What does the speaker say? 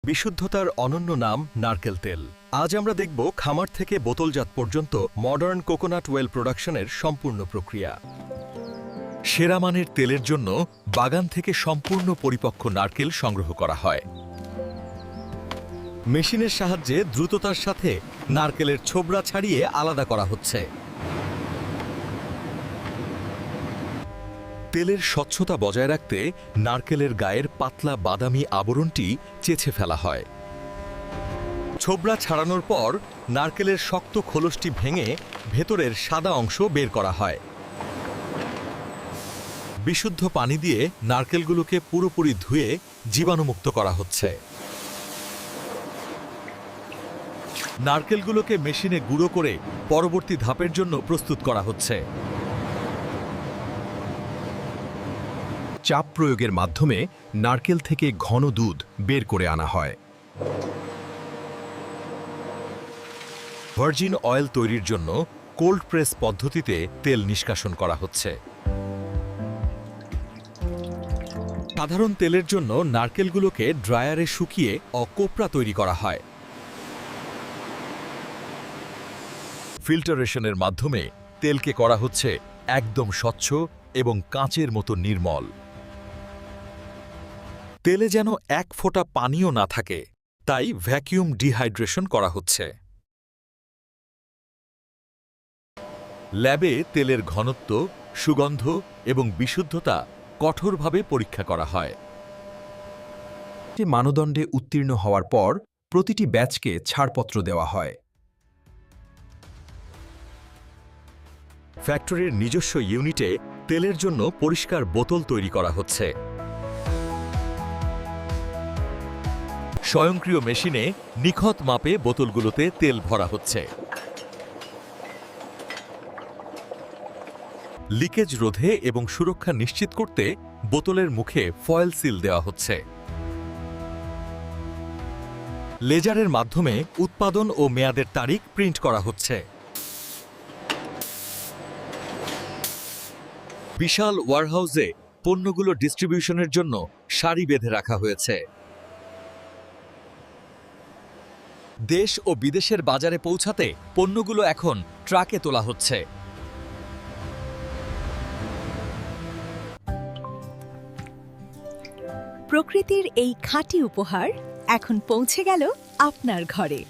বিশুদ্ধতার অনন্য নাম নারকেল তেল। আজ আমরা দেখব খামার থেকে বোতলজাত পর্যন্ত মডার্ন কোকোনাট ওয়েল প্রোডাকশনের সম্পূর্ণ প্রক্রিয়া। সেরা মানের তেলের জন্য বাগান থেকে সম্পূর্ণ পরিপক্ক নারকেল সংগ্রহ করা হয়। মেশিনের সাহায্যে দ্রুততার সাথে নারকেলের ছোবড়া ছাড়িয়ে আলাদা করা হচ্ছে। তেলের স্বচ্ছতা বজায় রাখতে নারকেলের গায়ের পাতলা বাদামি আবরণটি চেঁছে ফেলা হয়। ছোবড়া ছাড়ানোর পর নারকেলের শক্ত খোলসটি ভেঙে ভেতরের সাদা অংশ বের করা হয়। বিশুদ্ধ পানি দিয়ে নারকেলগুলোকে পুরোপুরি ধুয়ে জীবাণুমুক্ত করা হচ্ছে। নারকেলগুলোকে মেশিনে গুঁড়ো করে পরবর্তী ধাপের জন্য প্রস্তুত করা হচ্ছে। চাপ প্রয়োগের মাধ্যমে নারকেল থেকে ঘন দুধ বের করে আনা হয়। ভার্জিন অয়েল তৈরির জন্য কোল্ড প্রেস পদ্ধতিতে তেল নিষ্কাশন করা হচ্ছে। সাধারণ তেলের জন্য নারকেলগুলোকে ড্রায়ারে শুকিয়ে কোপড়া তৈরি করা হয়। ফিল্টারেশনের মাধ্যমে তেলকে করা হচ্ছে একদম স্বচ্ছ এবং কাঁচের মতো নির্মল। তেলে যেন এক ফোঁটা পানিও না থাকে, তাই ভ্যাকুয়াম ডিহাইড্রেশন করা হচ্ছে। ল্যাবে তেলের ঘনত্ব, সুগন্ধ এবং বিশুদ্ধতা কঠোরভাবে পরীক্ষা করা হয়। মানদণ্ডে উত্তীর্ণ হওয়ার পর প্রতিটি ব্যাচকে ছাড়পত্র দেওয়া হয়। ফ্যাক্টরির নিজস্ব ইউনিটে তেলের জন্য পরিষ্কার বোতল তৈরি করা হচ্ছে। স্বয়ংক্রিয় মেশিনে নিখুঁত মাপে বোতলগুলোতে তেল ভরা হচ্ছে। লিকেজ রোধে এবং সুরক্ষা নিশ্চিত করতে বোতলের মুখে ফয়েল সিল দেওয়া হচ্ছে। লেজারের মাধ্যমে উৎপাদন ও মেয়াদের তারিখ প্রিন্ট করা হচ্ছে। বিশাল ওয়ারহাউসে পণ্যগুলো ডিস্ট্রিবিউশনের জন্য সারি বেঁধে রাখা হয়েছে। দেশ ও বিদেশের বাজারে পৌঁছাতে পণ্যগুলো এখন ট্রাকে তোলা হচ্ছে। প্রকৃতির এই খাঁটি উপহার এখন পৌঁছে গেল আপনার ঘরে।